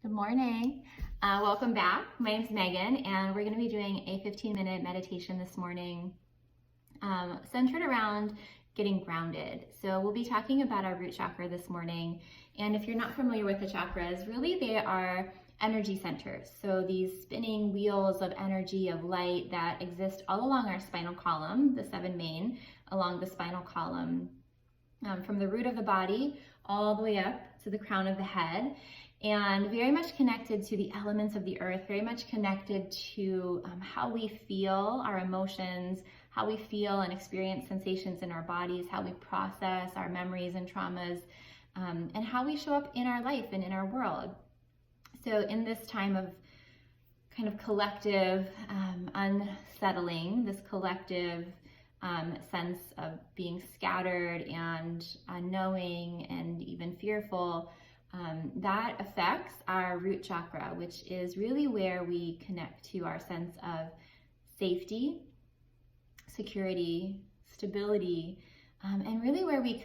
Good morning. Welcome back. My name's Megan, and we're going to be doing a 15-minute meditation this morning centered around getting grounded. So we'll be talking about our root chakra this morning. And if you're not familiar with the chakras, really they are energy centers. So these spinning wheels of energy, of light that exist all along our spinal column, the seven main along the spinal column, from the root of the body all the way up to the crown of the head. And very much connected to the elements of the earth, very much connected to how we feel, our emotions, how we feel and experience sensations in our bodies, how we process our memories and traumas, and how we show up in our life and in our world. So in this time of kind of collective unsettling, this collective sense of being scattered and unknowing and even fearful, that affects our root chakra, which is really where we connect to our sense of safety, security, stability, and really where we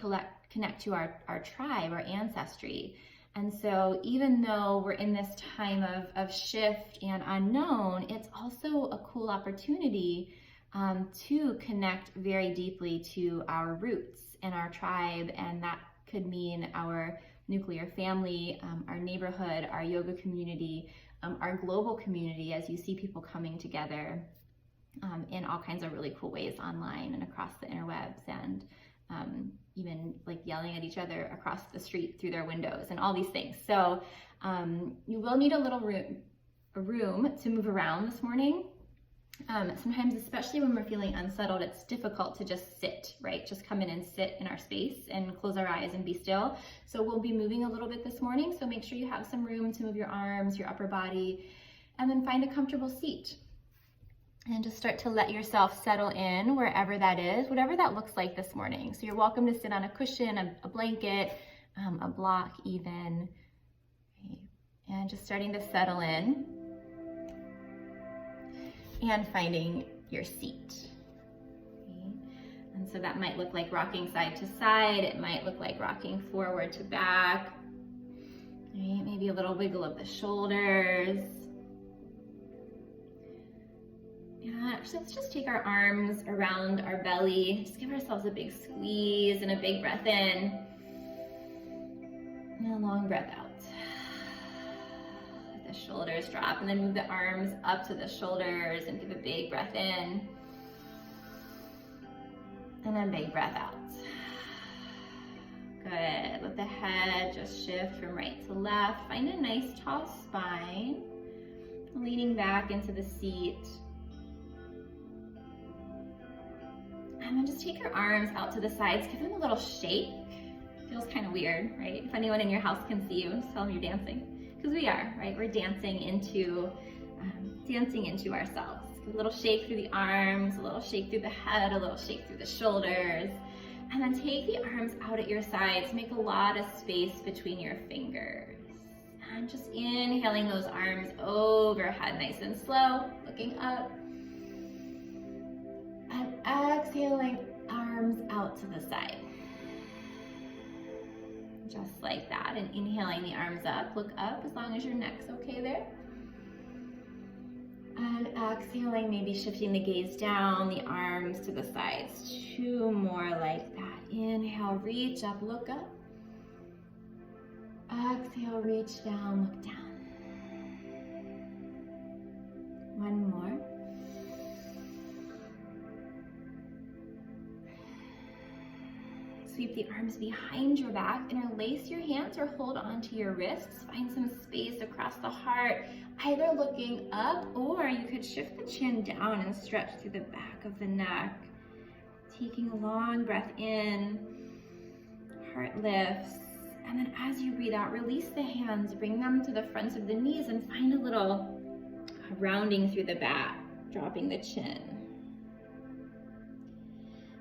connect to our tribe, our ancestry. And so even though we're in this time of shift and unknown, it's also a cool opportunity to connect very deeply to our roots and our tribe, and that could mean our nuclear family, our neighborhood, our yoga community, our global community, as you see people coming together in all kinds of really cool ways online and across the interwebs, and even like yelling at each other across the street through their windows and all these things. So you will need a little room to move around this morning. Sometimes, especially when we're feeling unsettled, it's difficult to just sit, right? Just come in and sit in our space and close our eyes and be still. So we'll be moving a little bit this morning. So make sure you have some room to move your arms, your upper body, and then find a comfortable seat. And just start to let yourself settle in wherever that is, whatever that looks like this morning. So you're welcome to sit on a cushion, a blanket, a block even, right? And just starting to settle in and finding your seat. Okay. And so that might look like rocking side to side. It might look like rocking forward to back. Right. Maybe a little wiggle of the shoulders. Yeah, so let's just take our arms around our belly. Just give ourselves a big squeeze and a big breath in. And a long breath out. Let the shoulders drop, and then move the arms up to the shoulders and give a big breath in. And then big breath out. Good. Let the head just shift from right to left. Find a nice tall spine. Leaning back into the seat. And then just take your arms out to the sides, give them a little shake. Feels kind of weird, right? If anyone in your house can see you, just tell them you're dancing. Because we are, right? We're dancing into ourselves. Give a little shake through the arms, a little shake through the head, a little shake through the shoulders. And then take the arms out at your sides. Make a lot of space between your fingers. And just inhaling those arms overhead, nice and slow, looking up. And exhaling, arms out to the side. Just like that. And inhaling the arms up, look up as long as your neck's okay there. And exhaling, maybe shifting the gaze down, the arms to the sides. Two more like that. Inhale, reach up, look up. Exhale, reach down, look down. One more. Sweep the arms behind your back, interlace your hands or hold onto your wrists. Find some space across the heart, either looking up, or you could shift the chin down and stretch through the back of the neck. Taking a long breath in, heart lifts, and then as you breathe out, release the hands, bring them to the fronts of the knees, and find a little rounding through the back, dropping the chin.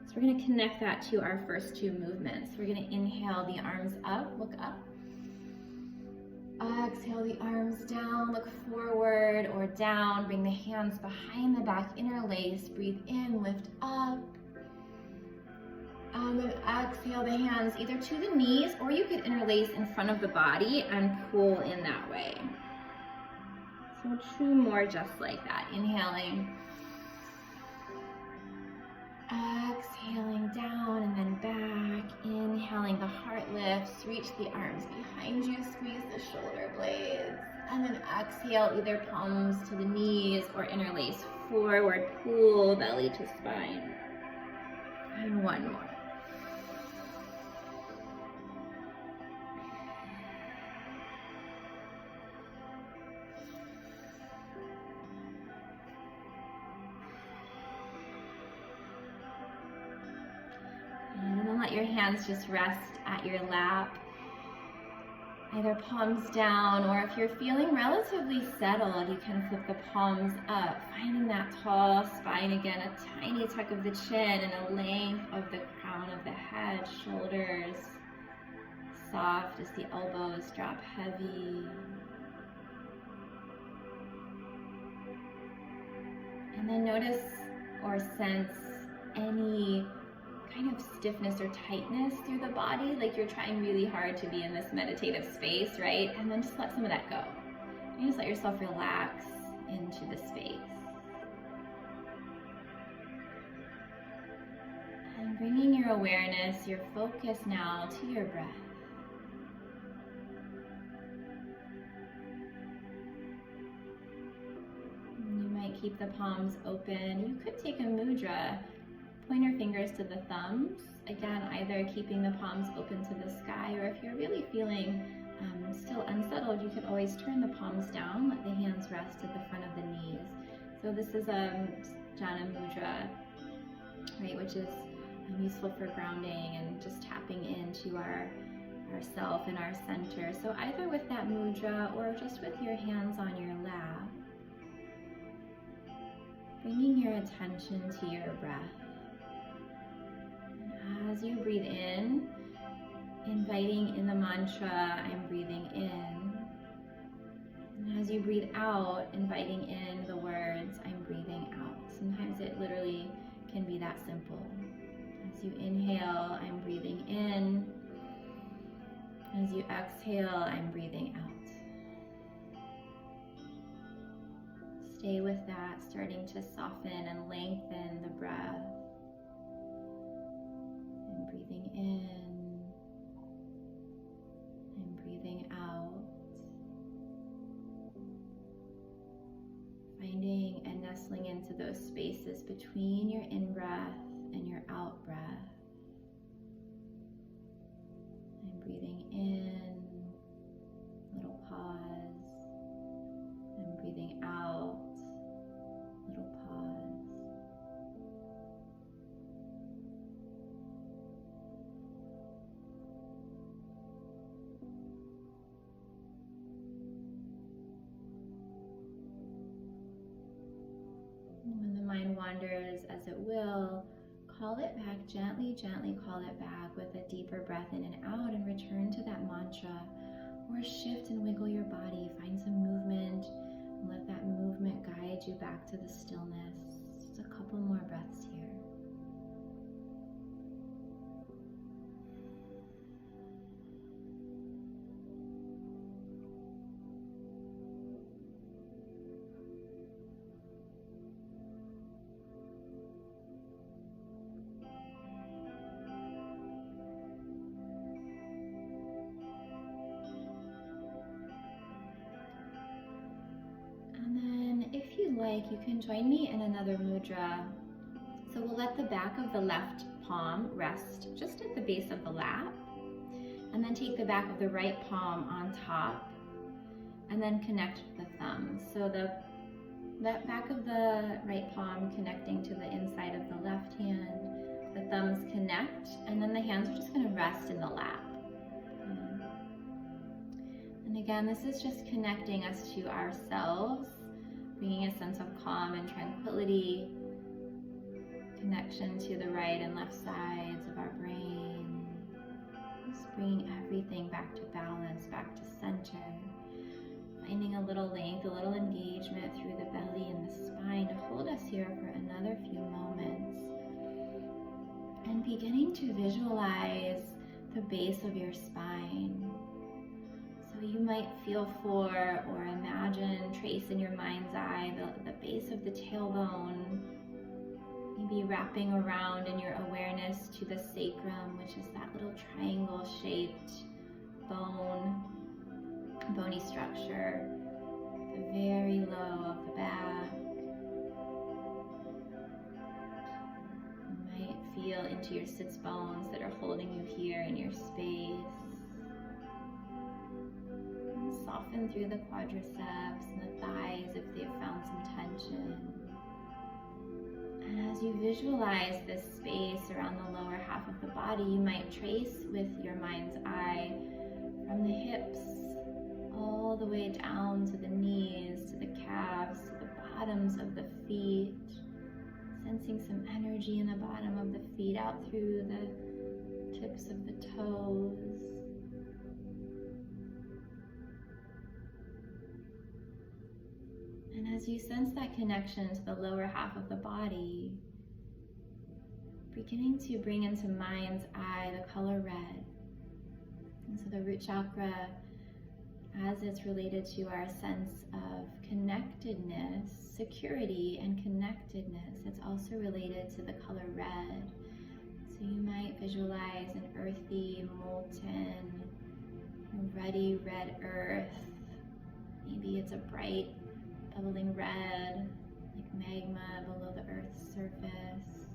So we're going to connect that to our first two movements. We're going to inhale the arms up, look up. Exhale the arms down, look forward or down. Bring the hands behind the back, interlace. Breathe in, lift up. And exhale the hands either to the knees, or you could interlace in front of the body and pull in that way. So 2 more just like that. Inhaling. Exhaling down and then back. Inhaling, the heart lifts. Reach the arms behind you. Squeeze the shoulder blades. And then exhale, either palms to the knees or interlace forward. Pull belly to spine. And 1 more. And then let your hands just rest at your lap, either palms down, or if you're feeling relatively settled, you can flip the palms up, finding that tall spine again, a tiny tuck of the chin and a length of the crown of the head, shoulders soft as the elbows drop heavy. And then notice or sense any kind of stiffness or tightness through the body, like you're trying really hard to be in this meditative space, right? And then just let some of that go. You just let yourself relax into the space. And bringing your awareness, your focus now to your breath. You might keep the palms open. You could take a mudra. Point your fingers to the thumbs. Again, either keeping the palms open to the sky, or if you're really feeling still unsettled, you can always turn the palms down, let the hands rest at the front of the knees. So this is a Jhana Mudra, right, which is useful for grounding and just tapping into our self and our center. So either with that mudra or just with your hands on your lap, bringing your attention to your breath. As you breathe in, inviting in the mantra, I'm breathing in. And as you breathe out, inviting in the words, I'm breathing out. Sometimes it literally can be that simple. As you inhale, I'm breathing in. As you exhale, I'm breathing out. Stay with that, starting to soften and lengthen the breath. Breathing in and breathing out. Finding and nestling into those spaces between your in-breath and your out-breath. And breathing in, little pause. And breathing out, little pause. When the mind wanders, as it will, call it back gently, gently call it back with a deeper breath in and out, and return to that mantra, or shift and wiggle your body. Find some movement and let that movement guide you back to the stillness. Just a couple more breaths here. If you like, you can join me in another mudra. So we'll let the back of the left palm rest just at the base of the lap, and then take the back of the right palm on top, and then connect the thumbs. So that back of the right palm connecting to the inside of the left hand, the thumbs connect, and then the hands are just going to rest in the lap. And again, this is just connecting us to ourselves, bringing a sense of calm and tranquility, connection to the right and left sides of our brain. Just bringing everything back to balance, back to center. Finding a little length, a little engagement through the belly and the spine to hold us here for another few moments. And beginning to visualize the base of your spine. So So you might feel for or imagine, trace in your mind's eye the base of the tailbone, maybe wrapping around in your awareness to the sacrum, which is that little triangle-shaped bony structure, the very low of the back. You might feel into your sits bones that are holding you here in your space. And soften through the quadriceps and the thighs if they've found some tension. And as you visualize this space around the lower half of the body, you might trace with your mind's eye from the hips all the way down to the knees, to the calves, to the bottoms of the feet, sensing some energy in the bottom of the feet out through the tips of the toes. And as you sense that connection to the lower half of the body, beginning to bring into mind's eye the color red. And so the root chakra, as it's related to our sense of connectedness, security and connectedness, it's also related to the color red. So you might visualize an earthy, molten, ruddy red earth. Maybe it's a bright, bubbling red, like magma below the earth's surface.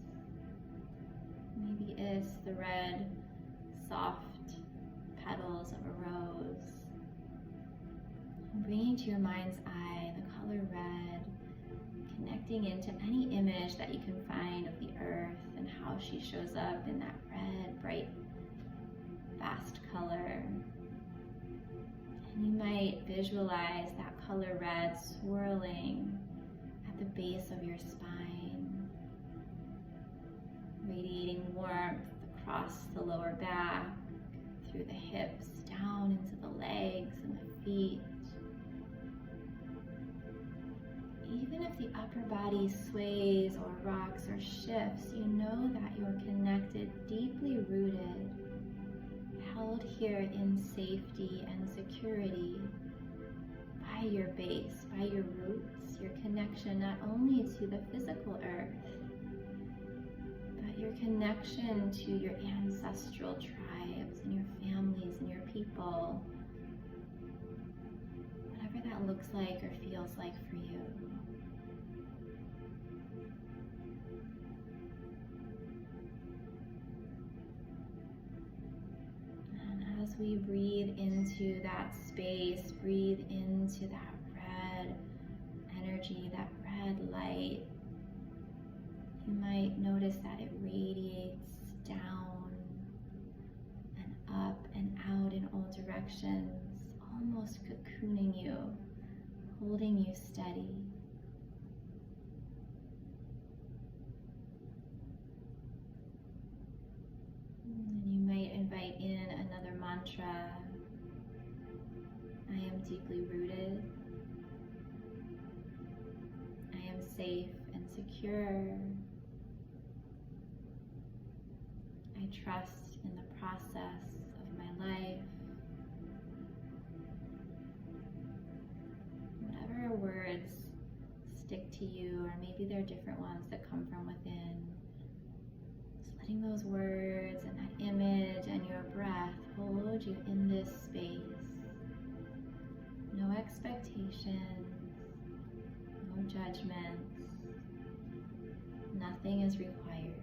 Maybe it's the red, soft petals of a rose. And bringing to your mind's eye the color red, connecting into any image that you can find of the earth and how she shows up in that red, bright, fast color. And you might visualize that color red swirling at the base of your spine, radiating warmth across the lower back, through the hips, down into the legs and the feet. Even if the upper body sways or rocks or shifts, you know that you're connected, deeply rooted, held here in safety and security by your base, by your roots, your connection not only to the physical earth, but your connection to your ancestral tribes and your families and your people, whatever that looks like or feels like for you. And as we breathe into that space, breathe into that red energy, that red light, you might notice that it radiates down and up and out in all directions, almost cocooning you, holding you steady. And you might invite in another mantra. I am deeply rooted. I am safe and secure. I trust in the process of my life. Whatever words stick to you, or maybe they're different ones that come from within, just letting those words and that image and your breath hold you in this space. No expectations, no judgments, nothing is required.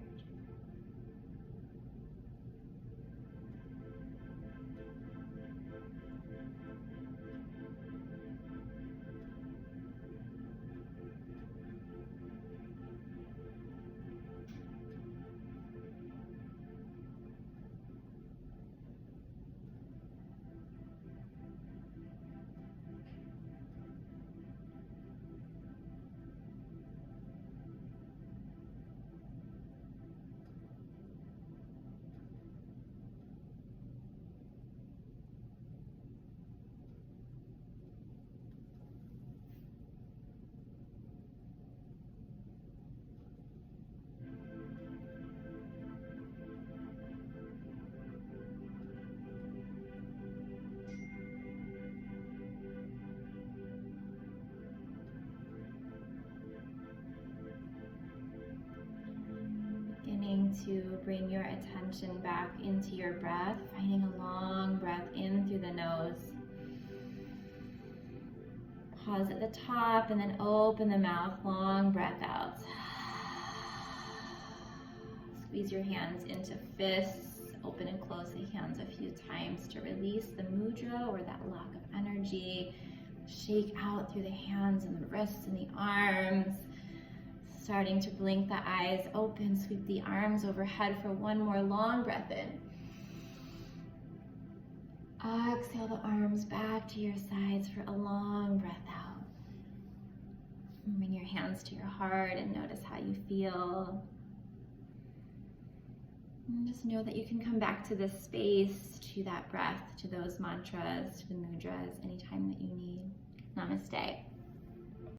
to bring your attention back into your breath, finding a long breath in through the nose. Pause at the top and then open the mouth, long breath out. Squeeze your hands into fists, open and close the hands a few times to release the mudra or that lack of energy. Shake out through the hands and the wrists and the arms. Starting to blink the eyes open, sweep the arms overhead for one more long breath in. Exhale the arms back to your sides for a long breath out. And bring your hands to your heart and notice how you feel. And just know that you can come back to this space, to that breath, to those mantras, to the mudras anytime that you need. Namaste.